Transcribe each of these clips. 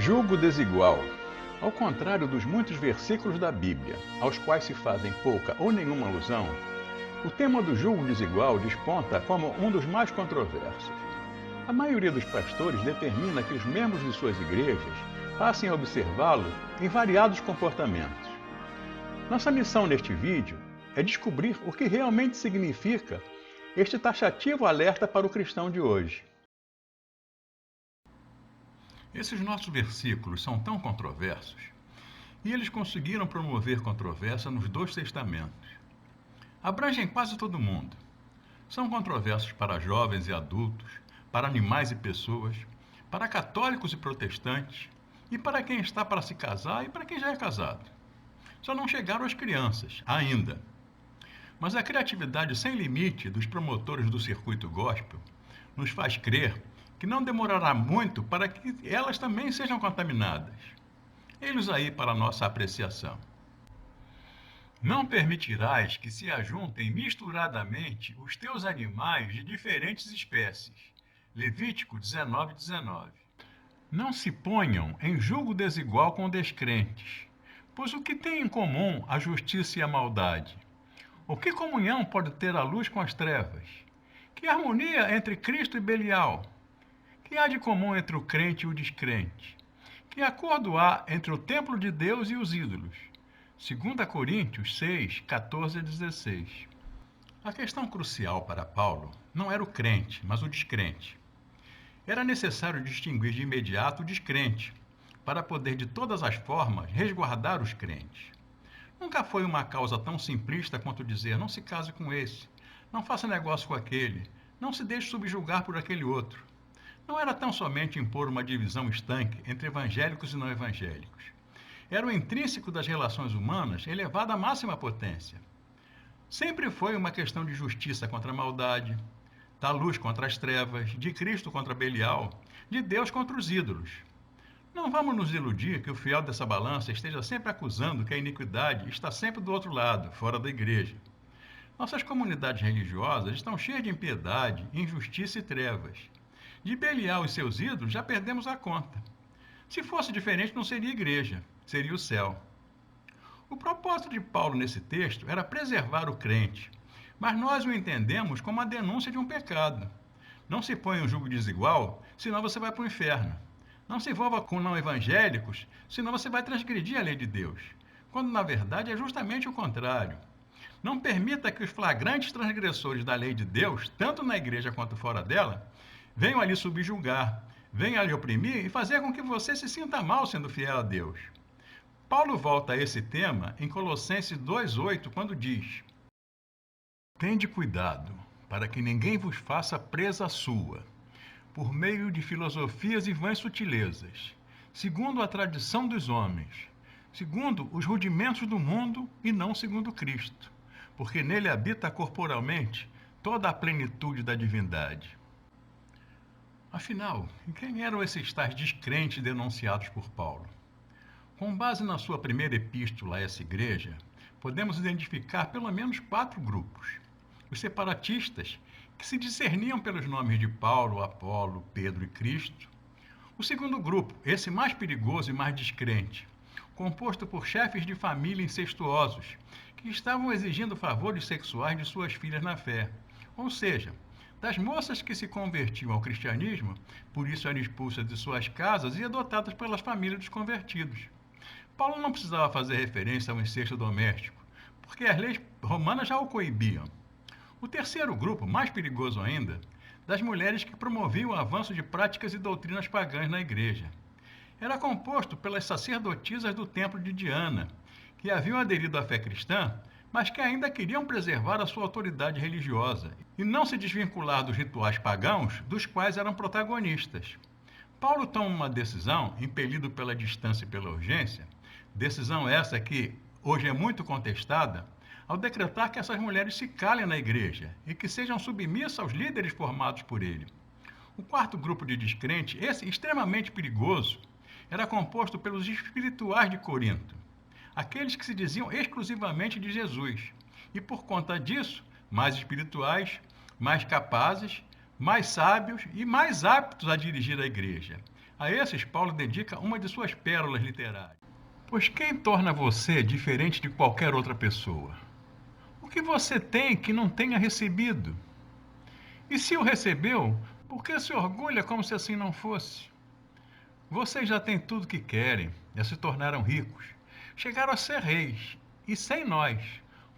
Julgo desigual. Ao contrário dos muitos versículos da Bíblia, aos quais se fazem pouca ou nenhuma alusão, o tema do julgo desigual desponta como um dos mais controversos. A maioria dos pastores determina que os membros de suas igrejas passem a observá-lo em variados comportamentos. Nossa missão neste vídeo é descobrir o que realmente significa este taxativo alerta para o cristão de hoje. Esses nossos versículos são tão controversos e eles conseguiram promover controvérsia nos dois testamentos. Abrangem quase todo mundo. São controversos para jovens e adultos, para animais e pessoas, para católicos e protestantes, e para quem está para se casar e para quem já é casado. Só não chegaram às crianças, ainda. Mas a criatividade sem limite dos promotores do circuito gospel nos faz crer que não demorará muito para que elas também sejam contaminadas. Eis aí para a nossa apreciação. Não permitirás que se ajuntem misturadamente os teus animais de diferentes espécies. Levítico 19:19. Não se ponham em julgo desigual com descrentes, pois o que tem em comum a justiça e a maldade? O que comunhão pode ter a luz com as trevas? Que harmonia entre Cristo e Belial? Que há de comum entre o crente e o descrente? Que acordo há entre o templo de Deus e os ídolos? 2 Coríntios 6, 14 a 16. A questão crucial para Paulo não era o crente, mas o descrente. Era necessário distinguir de imediato o descrente, para poder de todas as formas resguardar os crentes. Nunca foi uma causa tão simplista quanto dizer: não se case com esse, não faça negócio com aquele, não se deixe subjugar por aquele outro. Não era tão somente impor uma divisão estanque entre evangélicos e não evangélicos. Era o intrínseco das relações humanas elevado à máxima potência. Sempre foi uma questão de justiça contra a maldade, da luz contra as trevas, de Cristo contra Belial, de Deus contra os ídolos. Não vamos nos iludir que o fiel dessa balança esteja sempre acusando que a iniquidade está sempre do outro lado, fora da igreja. Nossas comunidades religiosas estão cheias de impiedade, injustiça e trevas. De Belial e seus ídolos já perdemos a conta. Se fosse diferente, não seria igreja, seria o céu. O propósito de Paulo nesse texto era preservar o crente, mas nós o entendemos como a denúncia de um pecado. Não se põe um julgo desigual, senão você vai para o inferno. Não se envolva com não evangélicos, senão você vai transgredir a lei de Deus, quando na verdade é justamente o contrário. Não permita que os flagrantes transgressores da lei de Deus, tanto na igreja quanto fora dela, venham ali subjugar, venham ali oprimir e fazer com que você se sinta mal sendo fiel a Deus. Paulo volta a esse tema em Colossenses 2:8, quando diz: Tende cuidado, para que ninguém vos faça presa sua, por meio de filosofias e vãs sutilezas, segundo a tradição dos homens, segundo os rudimentos do mundo e não segundo Cristo, porque nele habita corporalmente toda a plenitude da divindade. Afinal, quem eram esses tais descrentes denunciados por Paulo? Com base na sua primeira epístola a essa igreja, podemos identificar pelo menos 4 grupos. Os separatistas, que se discerniam pelos nomes de Paulo, Apolo, Pedro e Cristo. O segundo grupo, esse mais perigoso e mais descrente, composto por chefes de família incestuosos, que estavam exigindo favores sexuais de suas filhas na fé, ou seja, das moças que se convertiam ao cristianismo, por isso eram expulsas de suas casas e adotadas pelas famílias dos convertidos. Paulo não precisava fazer referência ao incesto doméstico, porque as leis romanas já o coibiam. O terceiro grupo, mais perigoso ainda, das mulheres que promoviam o avanço de práticas e doutrinas pagãs na igreja. Era composto pelas sacerdotisas do templo de Diana, que haviam aderido à fé cristã, mas que ainda queriam preservar a sua autoridade religiosa e não se desvincular dos rituais pagãos dos quais eram protagonistas. Paulo toma uma decisão, impelido pela distância e pela urgência, decisão essa que hoje é muito contestada, ao decretar que essas mulheres se calem na igreja e que sejam submissas aos líderes formados por ele. O quarto grupo de descrentes, esse extremamente perigoso, era composto pelos espirituais de Corinto, aqueles que se diziam exclusivamente de Jesus, e por conta disso, mais espirituais, mais capazes, mais sábios e mais aptos a dirigir a igreja. A esses, Paulo dedica uma de suas pérolas literárias. Pois quem torna você diferente de qualquer outra pessoa? O que você tem que não tenha recebido? E se o recebeu, por que se orgulha como se assim não fosse? Vocês já têm tudo que querem, já se tornaram ricos, chegaram a ser reis, e sem nós.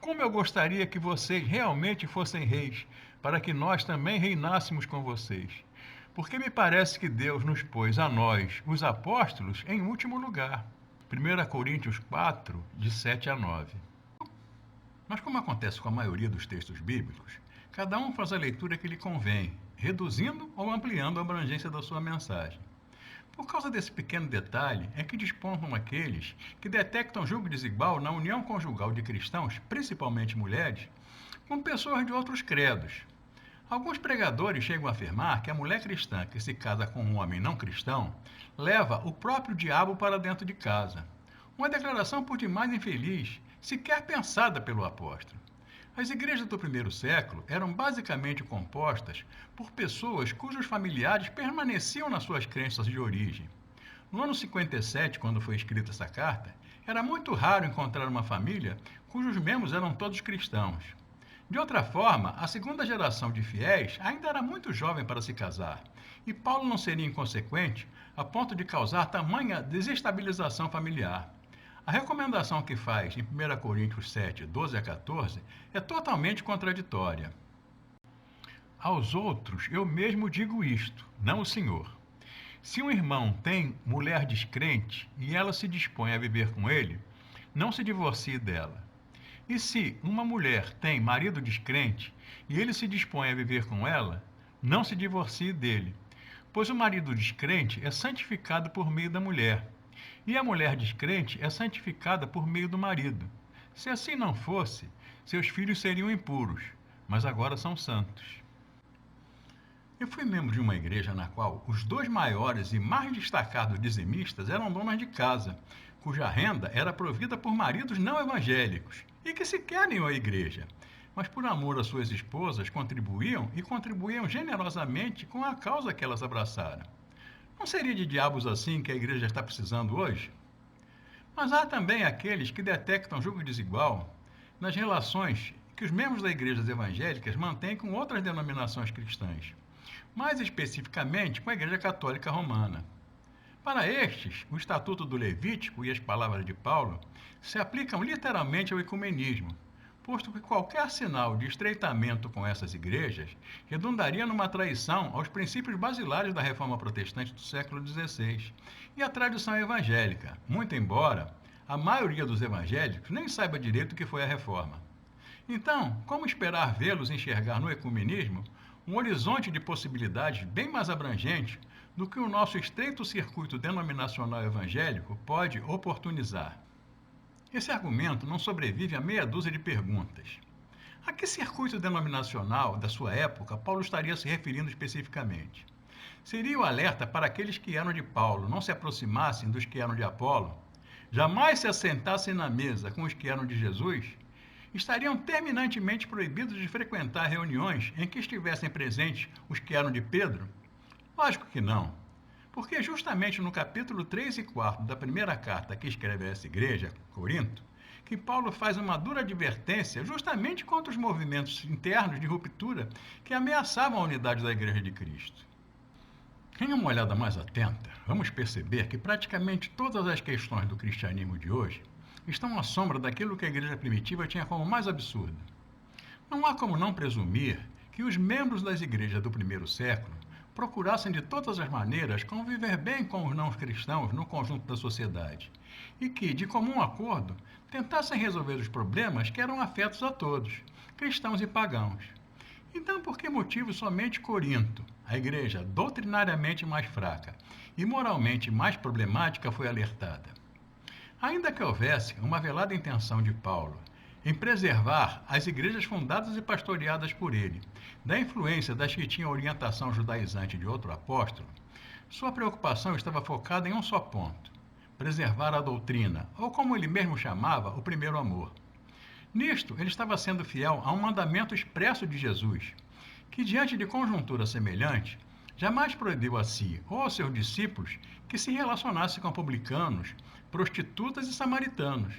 Como eu gostaria que vocês realmente fossem reis, para que nós também reinássemos com vocês. Porque me parece que Deus nos pôs a nós, os apóstolos, em último lugar. 1 Coríntios 4, de 7 a 9. Mas como acontece com a maioria dos textos bíblicos, cada um faz a leitura que lhe convém, reduzindo ou ampliando a abrangência da sua mensagem. Por causa desse pequeno detalhe é que despontam aqueles que detectam julgo desigual na união conjugal de cristãos, principalmente mulheres, com pessoas de outros credos. Alguns pregadores chegam a afirmar que a mulher cristã que se casa com um homem não cristão leva o próprio diabo para dentro de casa. Uma declaração por demais infeliz, sequer pensada pelo apóstolo. As igrejas do primeiro século eram basicamente compostas por pessoas cujos familiares permaneciam nas suas crenças de origem. No ano 57, quando foi escrita essa carta, era muito raro encontrar uma família cujos membros eram todos cristãos. De outra forma, a segunda geração de fiéis ainda era muito jovem para se casar, e Paulo não seria inconsequente a ponto de causar tamanha desestabilização familiar. A recomendação que faz em 1 Coríntios 7, 12 a 14 é totalmente contraditória. Aos outros eu mesmo digo isto, não o Senhor. Se um irmão tem mulher descrente e ela se dispõe a viver com ele, não se divorcie dela. E se uma mulher tem marido descrente e ele se dispõe a viver com ela, não se divorcie dele, pois o marido descrente é santificado por meio da mulher, e a mulher descrente é santificada por meio do marido. Se assim não fosse, seus filhos seriam impuros, mas agora são santos. Eu fui membro de uma igreja na qual os dois maiores e mais destacados dizimistas eram donas de casa, cuja renda era provida por maridos não evangélicos e que sequer iam à igreja, mas por amor às suas esposas contribuíam generosamente com a causa que elas abraçaram. Não seria de diabos assim que a igreja está precisando hoje? Mas há também aqueles que detectam julgo desigual nas relações que os membros das igrejas evangélicas mantêm com outras denominações cristãs, mais especificamente com a Igreja Católica Romana. Para estes, o Estatuto do Levítico e as palavras de Paulo se aplicam literalmente ao ecumenismo, posto que qualquer sinal de estreitamento com essas igrejas redundaria numa traição aos princípios basilares da Reforma Protestante do século XVI e à tradição evangélica, muito embora a maioria dos evangélicos nem saiba direito o que foi a Reforma. Então, como esperar vê-los enxergar no ecumenismo um horizonte de possibilidades bem mais abrangente do que o nosso estreito circuito denominacional evangélico pode oportunizar? Esse argumento não sobrevive a meia dúzia de perguntas. A que circuito denominacional da sua época Paulo estaria se referindo especificamente? Seria o alerta para aqueles que eram de Paulo não se aproximassem dos que eram de Apolo? Jamais se assentassem na mesa com os que eram de Jesus? Estariam terminantemente proibidos de frequentar reuniões em que estivessem presentes os que eram de Pedro? Lógico que não. Porque justamente no capítulo 3 e 4 da primeira carta que escreve a essa igreja, Corinto, que Paulo faz uma dura advertência justamente contra os movimentos internos de ruptura que ameaçavam a unidade da Igreja de Cristo. Em uma olhada mais atenta, vamos perceber que praticamente todas as questões do cristianismo de hoje estão à sombra daquilo que a igreja primitiva tinha como mais absurdo. Não há como não presumir que os membros das igrejas do primeiro século procurassem de todas as maneiras conviver bem com os não cristãos no conjunto da sociedade e que, de comum acordo, tentassem resolver os problemas que eram afetos a todos, cristãos e pagãos. Então, por que motivo somente Corinto, a igreja doutrinariamente mais fraca e moralmente mais problemática, foi alertada? Ainda que houvesse uma velada intenção de Paulo em preservar as igrejas fundadas e pastoreadas por ele, da influência das que tinham orientação judaizante de outro apóstolo, sua preocupação estava focada em um só ponto: preservar a doutrina, ou como ele mesmo chamava, o primeiro amor. Nisto, ele estava sendo fiel a um mandamento expresso de Jesus, que, diante de conjuntura semelhante, jamais proibiu a si ou aos seus discípulos que se relacionasse com publicanos, prostitutas e samaritanos.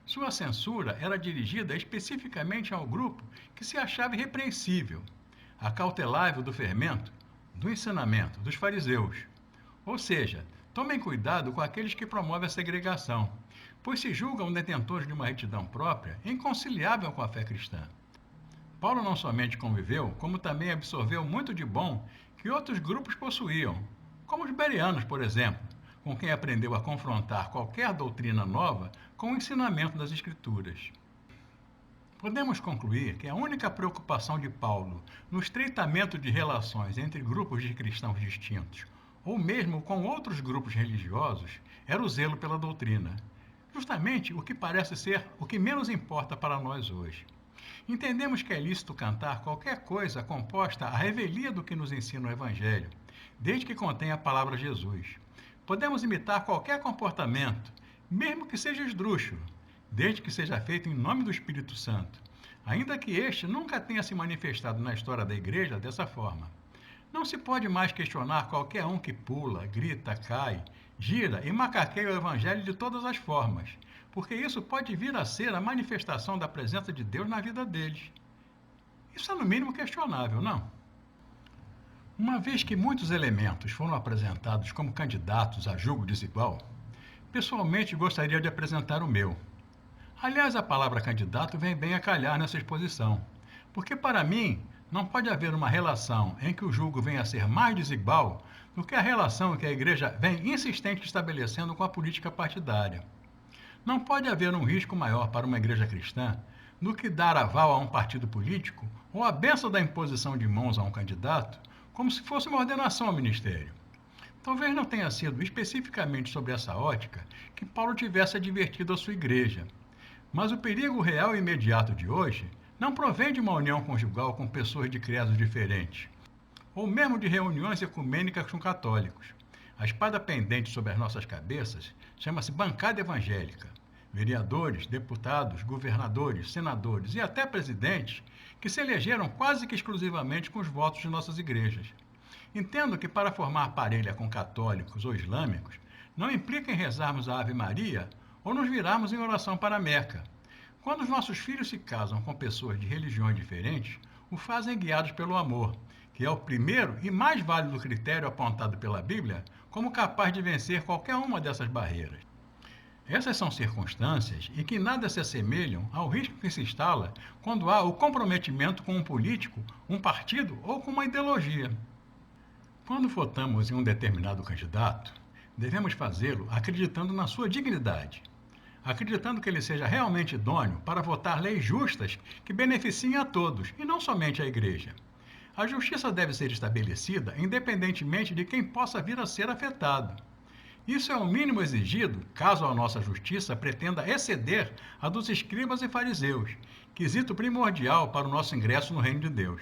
Sua censura era dirigida especificamente ao grupo que se achava irrepreensível, acautelável do fermento, do ensinamento dos fariseus. Ou seja, tomem cuidado com aqueles que promovem a segregação, pois se julgam detentores de uma retidão própria inconciliável com a fé cristã. Paulo não somente conviveu, como também absorveu muito de bom que outros grupos possuíam, como os bereanos, por exemplo, com quem aprendeu a confrontar qualquer doutrina nova com o ensinamento das Escrituras. Podemos concluir que a única preocupação de Paulo no estreitamento de relações entre grupos de cristãos distintos, ou mesmo com outros grupos religiosos, era o zelo pela doutrina, justamente o que parece ser o que menos importa para nós hoje. Entendemos que é lícito cantar qualquer coisa composta à revelia do que nos ensina o Evangelho, desde que contenha a palavra Jesus. Podemos imitar qualquer comportamento, mesmo que seja esdrúxulo, desde que seja feito em nome do Espírito Santo, ainda que este nunca tenha se manifestado na história da Igreja dessa forma. Não se pode mais questionar qualquer um que pula, grita, cai, gira e macaqueia o Evangelho de todas as formas, porque isso pode vir a ser a manifestação da presença de Deus na vida deles. Isso é no mínimo questionável, não? Uma vez que muitos elementos foram apresentados como candidatos a julgo desigual, pessoalmente gostaria de apresentar o meu. Aliás, a palavra candidato vem bem a calhar nessa exposição, porque para mim não pode haver uma relação em que o julgo venha a ser mais desigual do que a relação que a Igreja vem insistente estabelecendo com a política partidária. Não pode haver um risco maior para uma igreja cristã do que dar aval a um partido político ou a bênção da imposição de mãos a um candidato, como se fosse uma ordenação ao ministério. Talvez não tenha sido especificamente sobre essa ótica que Paulo tivesse advertido a sua igreja, mas o perigo real e imediato de hoje não provém de uma união conjugal com pessoas de credos diferentes, ou mesmo de reuniões ecumênicas com católicos. A espada pendente sobre as nossas cabeças chama-se bancada evangélica. Vereadores, deputados, governadores, senadores e até presidentes que se elegeram quase que exclusivamente com os votos de nossas igrejas. Entendo que para formar parelha com católicos ou islâmicos não implica em rezarmos a Ave Maria ou nos virarmos em oração para Meca. Quando os nossos filhos se casam com pessoas de religiões diferentes, o fazem guiados pelo amor, que é o primeiro e mais válido critério apontado pela Bíblia como capaz de vencer qualquer uma dessas barreiras. Essas são circunstâncias em que nada se assemelham ao risco que se instala quando há o comprometimento com um político, um partido ou com uma ideologia. Quando votamos em um determinado candidato, devemos fazê-lo acreditando na sua dignidade, acreditando que ele seja realmente idôneo para votar leis justas que beneficiem a todos e não somente a Igreja. A justiça deve ser estabelecida independentemente de quem possa vir a ser afetado. Isso é o mínimo exigido caso a nossa justiça pretenda exceder a dos escribas e fariseus, quesito primordial para o nosso ingresso no reino de Deus.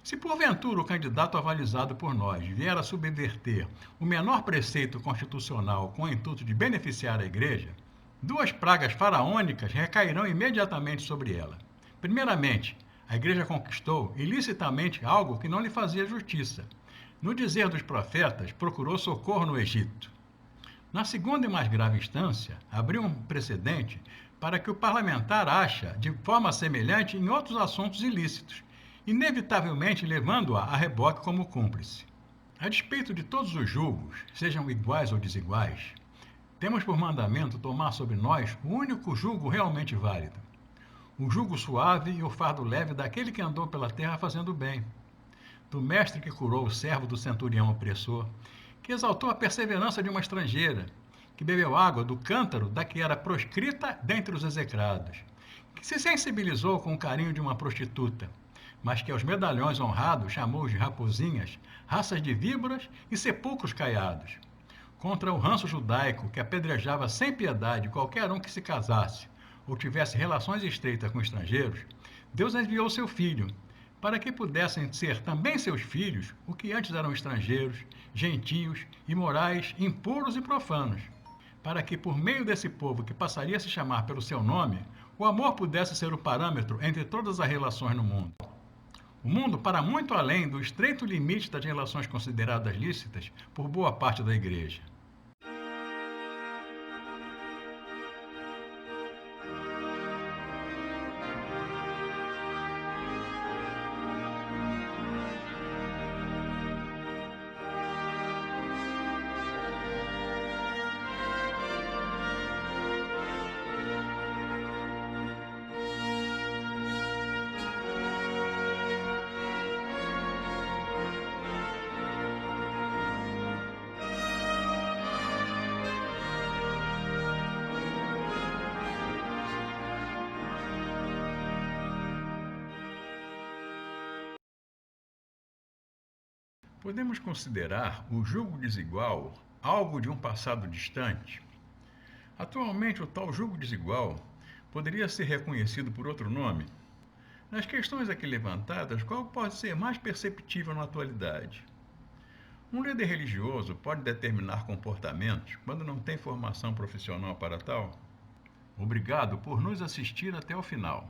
Se porventura o candidato avalizado por nós vier a subverter o menor preceito constitucional com o intuito de beneficiar a Igreja, duas pragas faraônicas recairão imediatamente sobre ela. Primeiramente, a Igreja conquistou ilicitamente algo que não lhe fazia justiça. No dizer dos profetas, procurou socorro no Egito. Na segunda e mais grave instância, abriu um precedente para que o parlamentar ache de forma semelhante em outros assuntos ilícitos, inevitavelmente levando-a a reboque como cúmplice. A despeito de todos os julgos, sejam iguais ou desiguais, temos por mandamento tomar sobre nós o único julgo realmente válido. O jugo suave e o fardo leve daquele que andou pela terra fazendo bem, do mestre que curou o servo do centurião opressor, que exaltou a perseverança de uma estrangeira, que bebeu água do cântaro da que era proscrita dentre os execrados, que se sensibilizou com o carinho de uma prostituta, mas que aos medalhões honrados chamou de raposinhas, raças de víboras e sepulcros caiados, contra o ranço judaico que apedrejava sem piedade qualquer um que se casasse, ou tivesse relações estreitas com estrangeiros, Deus enviou seu Filho, para que pudessem ser também seus filhos o que antes eram estrangeiros, gentios, imorais, impuros e profanos, para que por meio desse povo que passaria a se chamar pelo seu nome, o amor pudesse ser o parâmetro entre todas as relações no mundo. O mundo para muito além do estreito limite das relações consideradas lícitas por boa parte da Igreja. Podemos considerar o julgo desigual algo de um passado distante? Atualmente, o tal julgo desigual poderia ser reconhecido por outro nome? Nas questões aqui levantadas, qual pode ser mais perceptível na atualidade? Um líder religioso pode determinar comportamentos quando não tem formação profissional para tal? Obrigado por nos assistir até o final.